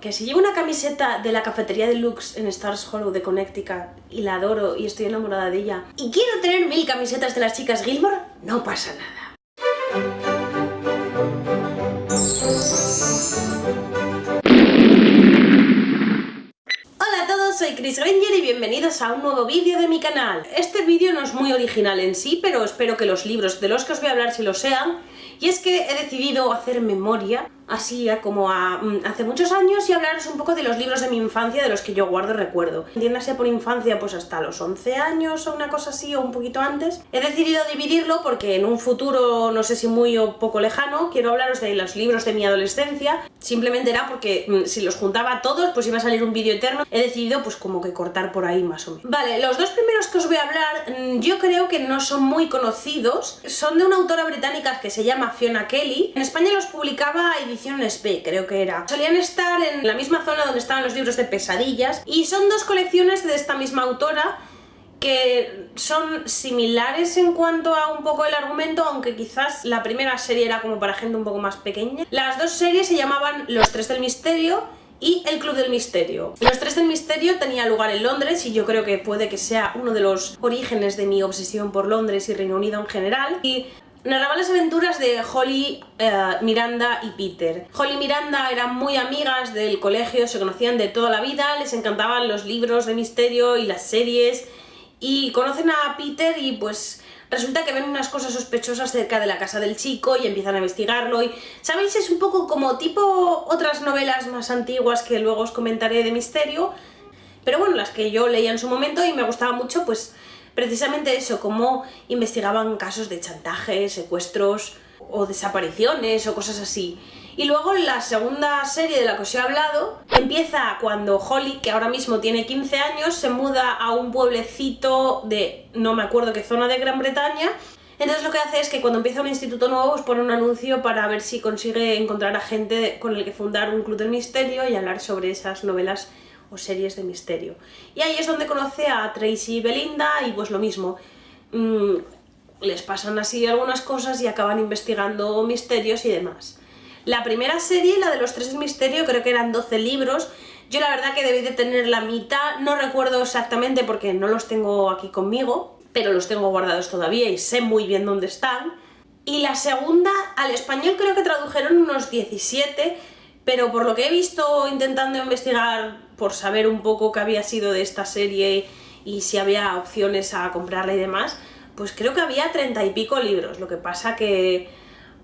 Que si llevo una camiseta de la cafetería Deluxe en Stars Hollow de Connecticut y la adoro y estoy enamorada de ella y quiero tener 1000 camisetas de las chicas Gilmore, no pasa nada. Hola a todos, soy Chris Granger y bienvenidos a un nuevo vídeo de mi canal. Este vídeo no es muy original en sí, pero espero que los libros de los que os voy a hablar sí lo sean. Y es que he decidido hacer memoria, así como hace muchos años, y hablaros un poco de los libros de mi infancia de los que yo guardo recuerdo. Entiéndase por infancia pues hasta los 11 años o una cosa así, o un poquito antes. He decidido dividirlo porque en un futuro, no sé si muy o poco lejano, quiero hablaros de los libros de mi adolescencia. Simplemente era porque si los juntaba todos pues iba a salir un vídeo eterno. He decidido pues como que cortar por ahí más o menos. Vale, los dos primeros que os voy a hablar yo creo que no son muy conocidos. Son de una autora británica que se llama Fiona Kelly. En España los publicaba Ediciones B, creo que era. Solían estar en la misma zona donde estaban los libros de pesadillas y son dos colecciones de esta misma autora que son similares en cuanto a un poco el argumento, aunque quizás la primera serie era como para gente un poco más pequeña. Las dos series se llamaban Los Tres del Misterio y El Club del Misterio. Los Tres del Misterio tenía lugar en Londres y yo creo que puede que sea uno de los orígenes de mi obsesión por Londres y Reino Unido en general. Y narraba las aventuras de Holly, Miranda y Peter. Holly y Miranda eran muy amigas del colegio, se conocían de toda la vida, les encantaban los libros de misterio y las series, y conocen a Peter y pues resulta que ven unas cosas sospechosas cerca de la casa del chico y empiezan a investigarlo y, ¿sabéis? Es un poco como tipo otras novelas más antiguas que luego os comentaré de misterio, pero bueno, las que yo leía en su momento y me gustaba mucho, pues precisamente eso, cómo investigaban casos de chantaje, secuestros o desapariciones o cosas así. Y luego la segunda serie de la que os he hablado empieza cuando Holly, que ahora mismo tiene 15 años, se muda a un pueblecito de no me acuerdo qué zona de Gran Bretaña. Entonces lo que hace es que cuando empieza un instituto nuevo os pone un anuncio para ver si consigue encontrar a gente con el que fundar un club del misterio y hablar sobre esas novelas o series de misterio. Y ahí es donde conoce a Tracy y Belinda y pues lo mismo. Les pasan así algunas cosas y acaban investigando misterios y demás. La primera serie, la de Los Tres del Misterio, creo que eran 12 libros. Yo la verdad que debí de tener la mitad, no recuerdo exactamente porque no los tengo aquí conmigo, pero los tengo guardados todavía y sé muy bien dónde están. Y la segunda, al español creo que tradujeron unos 17, pero por lo que he visto intentando investigar por saber un poco qué había sido de esta serie y si había opciones a comprarla y demás, pues creo que había 30 y pico libros. Lo que pasa que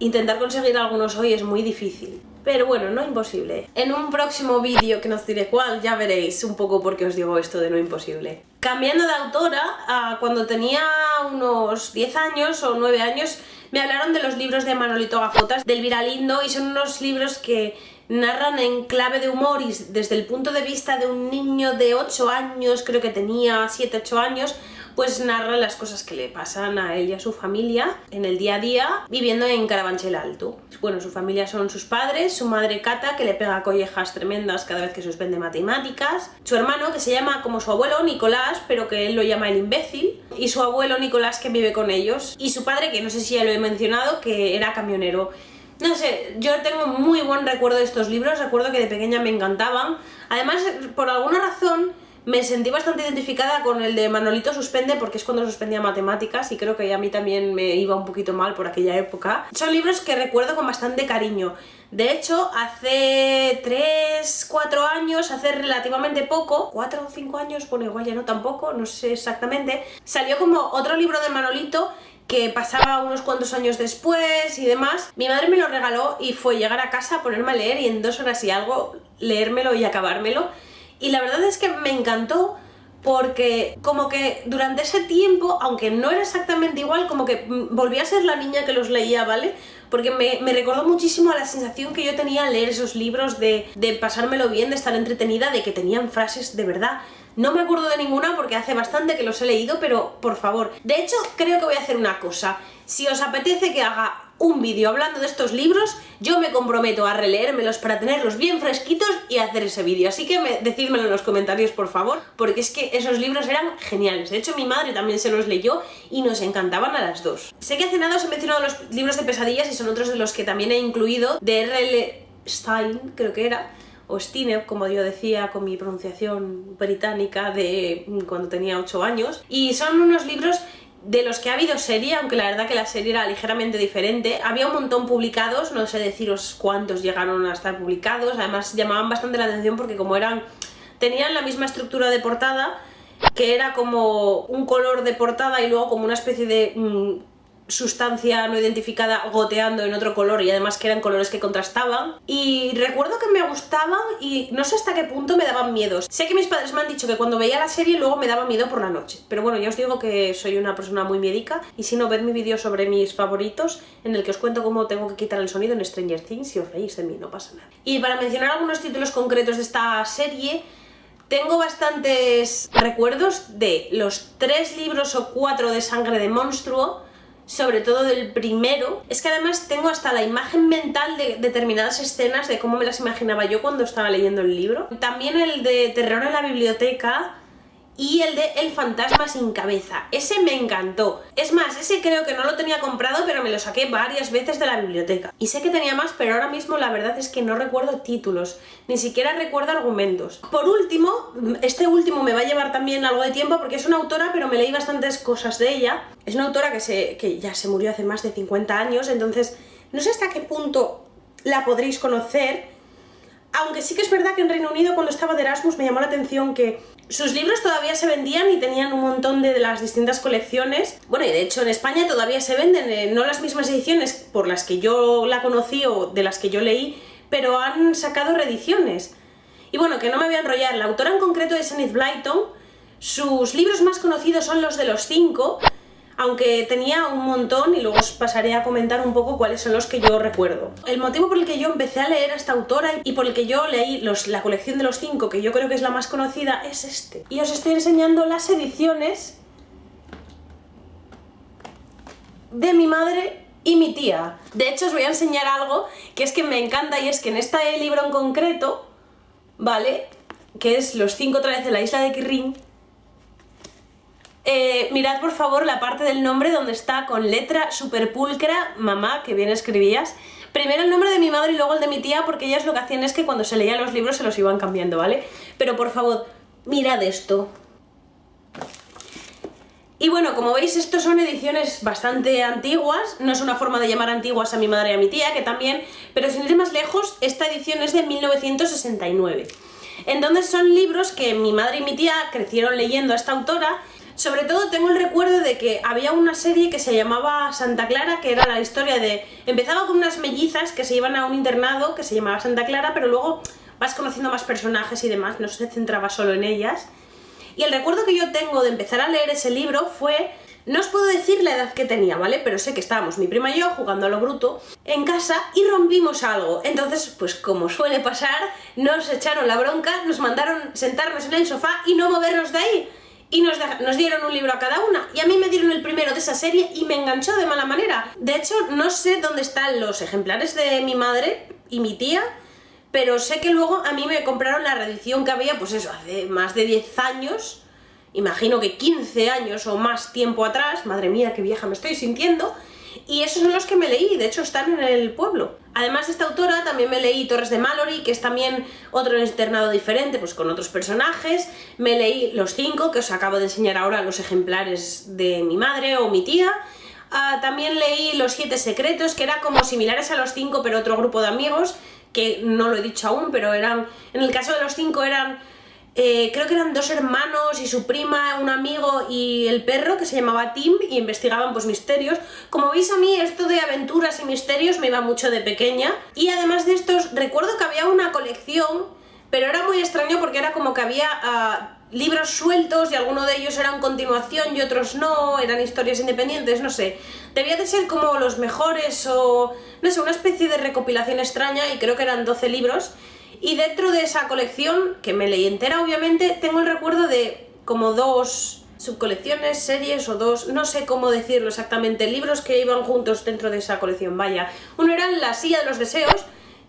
intentar conseguir algunos hoy es muy difícil, pero bueno, no imposible. En un próximo vídeo, que no os diré cuál, ya veréis un poco por qué os digo esto de no imposible. Cambiando de autora, cuando tenía unos 10 años o 9 años me hablaron de los libros de Manolito Gafotas, de Elvira Lindo, y son unos libros que narran en clave de humor y desde el punto de vista de un niño de 8 años, creo que tenía 7-8 años, pues narra las cosas que le pasan a él y a su familia en el día a día viviendo en Carabanchel Alto. Bueno, su familia son sus padres, su madre Cata, que le pega collejas tremendas cada vez que suspende matemáticas, su hermano, que se llama como su abuelo Nicolás, pero que él lo llama el imbécil, y su abuelo Nicolás, que vive con ellos, y su padre, que no sé si ya lo he mencionado, que era camionero. No sé, yo tengo muy buen recuerdo de estos libros, recuerdo que de pequeña me encantaban. Además, por alguna razón me sentí bastante identificada con el de Manolito Suspende, porque es cuando suspendía matemáticas y creo que a mí también me iba un poquito mal por aquella época. Son libros que recuerdo con bastante cariño. De hecho, hace 3-4 años, hace relativamente poco, 4 o 5 años, bueno, igual ya no tampoco, no sé exactamente, salió como otro libro de Manolito que pasaba unos cuantos años después y demás. Mi madre me lo regaló y fue llegar a casa, ponerme a leer y en 2 horas y algo leérmelo y acabármelo. Y la verdad es que me encantó porque como que durante ese tiempo, aunque no era exactamente igual, como que volví a ser la niña que los leía, ¿vale? Porque me recordó muchísimo a la sensación que yo tenía al leer esos libros de pasármelo bien, de estar entretenida, de que tenían frases de verdad. No me acuerdo de ninguna porque hace bastante que los he leído, pero por favor. De hecho, creo que voy a hacer una cosa. Si os apetece que haga un vídeo hablando de estos libros, yo me comprometo a releérmelos para tenerlos bien fresquitos y hacer ese vídeo. Así que decídmelo en los comentarios, por favor, porque es que esos libros eran geniales. De hecho, mi madre también se los leyó y nos encantaban a las dos. Sé que hace nada os he mencionado los libros de pesadillas y son otros de los que también he incluido, de R.L. Stein, creo que era, o Stine, como yo decía con mi pronunciación británica de cuando tenía 8 años. Y son unos libros de los que ha habido serie, aunque la verdad que la serie era ligeramente diferente. Había un montón publicados, no sé deciros cuántos llegaron a estar publicados. Además llamaban bastante la atención porque como tenían la misma estructura de portada, que era como un color de portada y luego como una especie de sustancia no identificada goteando en otro color, y además que eran colores que contrastaban. Y recuerdo que me gustaban y no sé hasta qué punto me daban miedo. Sé que mis padres me han dicho que cuando veía la serie luego me daba miedo por la noche, pero bueno, ya os digo que soy una persona muy miedica, y si no, ved mi vídeo sobre mis favoritos en el que os cuento cómo tengo que quitar el sonido en Stranger Things, y os reís de mí, no pasa nada. Y para mencionar algunos títulos concretos de esta serie, tengo bastantes recuerdos de los 3 libros o 4 de Sangre de Monstruo, sobre todo del primero. Es que además tengo hasta la imagen mental de determinadas escenas de cómo me las imaginaba yo cuando estaba leyendo el libro. También el de Terror en la biblioteca y el de El fantasma sin cabeza. Ese me encantó. Es más, ese creo que no lo tenía comprado, pero me lo saqué varias veces de la biblioteca. Y sé que tenía más, pero ahora mismo la verdad es que no recuerdo títulos, ni siquiera recuerdo argumentos. Por último, este último me va a llevar también algo de tiempo porque es una autora, pero me leí bastantes cosas de ella. Es una autora que ya se murió hace más de 50 años, entonces no sé hasta qué punto la podréis conocer. Aunque sí que es verdad que en Reino Unido, cuando estaba de Erasmus, me llamó la atención que sus libros todavía se vendían y tenían un montón de las distintas colecciones. Bueno, y de hecho en España todavía se venden, no las mismas ediciones por las que yo la conocí o de las que yo leí, pero han sacado reediciones. Y bueno, que no me voy a enrollar, la autora en concreto es Enid Blyton. Sus libros más conocidos son los de los 5, aunque tenía un montón, y luego os pasaré a comentar un poco cuáles son los que yo recuerdo. El motivo por el que yo empecé a leer a esta autora y por el que yo leí la colección de los 5, que yo creo que es la más conocida, es este. Y os estoy enseñando las ediciones de Mi madre y mi tía. De hecho, os voy a enseñar algo que es que me encanta, y es que en este libro en concreto, ¿vale?, que es Los 5 otra vez en la isla de Kirrin, mirad por favor la parte del nombre donde está con letra super pulcra, mamá, que bien escribías. Primero el nombre de mi madre y luego el de mi tía, porque ellas lo que hacían es que cuando se leían los libros se los iban cambiando, ¿vale? Pero por favor, mirad esto. Y bueno, como veis, estos son ediciones bastante antiguas. No es una forma de llamar antiguas a mi madre y a mi tía, que también, pero sin ir más lejos, esta edición es de 1969. Entonces son libros que mi madre y mi tía crecieron leyendo a esta autora. Sobre todo tengo el recuerdo de que había una serie que se llamaba Santa Clara, que era la historia de... Empezaba con unas mellizas que se iban a un internado que se llamaba Santa Clara, pero luego vas conociendo más personajes y demás, no se centraba solo en ellas. Y el recuerdo que yo tengo de empezar a leer ese libro fue... No os puedo decir la edad que tenía, ¿vale? Pero sé que estábamos mi prima y yo jugando a lo bruto en casa y rompimos algo. Entonces, pues como suele pasar, nos echaron la bronca, nos mandaron sentarnos en el sofá y no movernos de ahí. Y nos dieron un libro a cada una, y a mí me dieron el primero de esa serie y me enganchó de mala manera. De hecho, no sé dónde están los ejemplares de mi madre y mi tía, pero sé que luego a mí me compraron la reedición que había, pues eso, hace más de 10 años, imagino que 15 años o más tiempo atrás. Madre mía, qué vieja me estoy sintiendo. Y esos son los que me leí, de hecho están en el pueblo. Además de esta autora, también me leí Torres de Mallory, que es también otro internado diferente, pues con otros personajes. Me leí Los 5, que os acabo de enseñar ahora los ejemplares de mi madre o mi tía. También leí Los 7 secretos, que era como similares a Los 5, pero otro grupo de amigos, que no lo he dicho aún, pero eran... En el caso de Los 5 eran... creo que eran 2 hermanos y su prima, un amigo y el perro, que se llamaba Tim, y investigaban pues misterios. Como veis, a mí esto de aventuras y misterios me iba mucho de pequeña. Y además de estos, recuerdo que había una colección, pero era muy extraño porque era como que había libros sueltos y algunos de ellos eran continuación y otros no, eran historias independientes, no sé. Debía de ser como los mejores o... no sé, una especie de recopilación extraña, y creo que eran 12 libros. Y dentro de esa colección, que me leí entera obviamente, tengo el recuerdo de como 2 subcolecciones, series o 2, no sé cómo decirlo exactamente, libros que iban juntos dentro de esa colección, vaya. Uno era La silla de los deseos,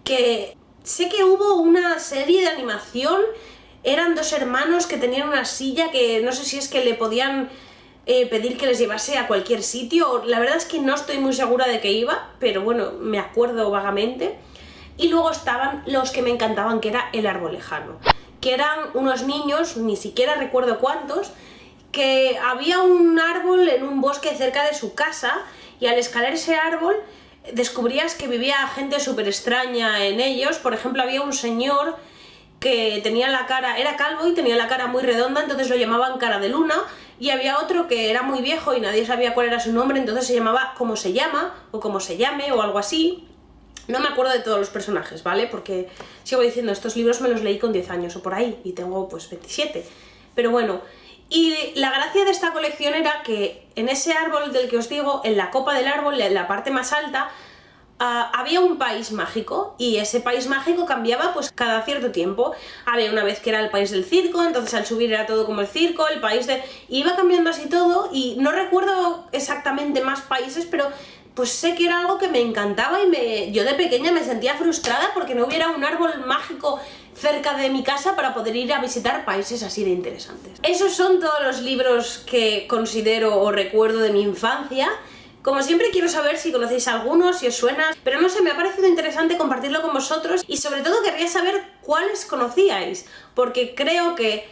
que sé que hubo una serie de animación, eran 2 hermanos que tenían una silla que no sé si es que le podían pedir que les llevase a cualquier sitio. La verdad es que no estoy muy segura de qué iba, pero bueno, me acuerdo vagamente. y luego estaban los que me encantaban, que era El árbol lejano, que eran unos niños, ni siquiera recuerdo cuántos, que había un árbol en un bosque cerca de su casa y al escalar ese árbol descubrías que vivía gente súper extraña en ellos. Por ejemplo, había un señor que tenía la cara, era calvo y tenía la cara muy redonda, entonces lo llamaban cara de luna, y había otro que era muy viejo y nadie sabía cuál era su nombre, entonces se llamaba Como se llama, o Como se llame, o algo así. No me acuerdo de todos los personajes, ¿vale? Porque sigo diciendo, estos libros me los leí con 10 años o por ahí, y tengo pues 27. Pero bueno, y la gracia de esta colección era que en ese árbol del que os digo, en la copa del árbol, en la parte más alta, había un país mágico, y ese país mágico cambiaba pues cada cierto tiempo. Había una vez que era el país del circo, entonces al subir era todo como el circo, el país de... iba cambiando así todo, y no recuerdo exactamente más países, pero pues sé que era algo que me encantaba y yo de pequeña me sentía frustrada porque no hubiera un árbol mágico cerca de mi casa para poder ir a visitar países así de interesantes. Esos son todos los libros que considero o recuerdo de mi infancia. Como siempre quiero saber si conocéis algunos, si os suena, pero no sé, me ha parecido interesante compartirlo con vosotros y sobre todo querría saber cuáles conocíais, porque creo que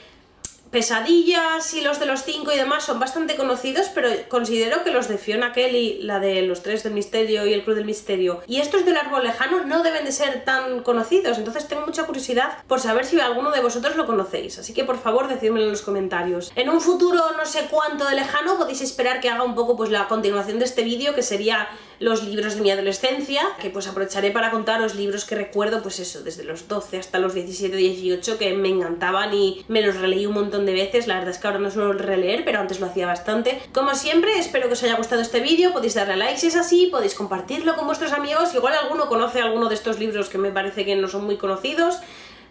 Pesadillas y los de los 5 y demás son bastante conocidos, pero considero que los de Fiona Kelly, la de los 3 del misterio y el Club del Misterio, y estos del árbol lejano no deben de ser tan conocidos, entonces tengo mucha curiosidad por saber si alguno de vosotros lo conocéis, así que por favor decídmelo en los comentarios. En un futuro no sé cuánto de lejano podéis esperar que haga un poco pues la continuación de este vídeo, que sería los libros de mi adolescencia, que pues aprovecharé para contaros libros que recuerdo pues eso, desde los 12 hasta los 17, 18, que me encantaban y me los releí un montón de veces. La verdad es que ahora no suelo releer, pero antes lo hacía bastante. Como siempre, espero que os haya gustado este vídeo, podéis darle a like si es así, podéis compartirlo con vuestros amigos, igual alguno conoce alguno de estos libros que me parece que no son muy conocidos.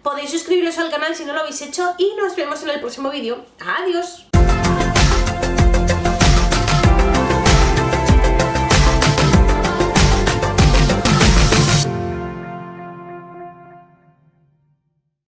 Podéis suscribiros al canal si no lo habéis hecho y nos vemos en el próximo vídeo. ¡Adiós!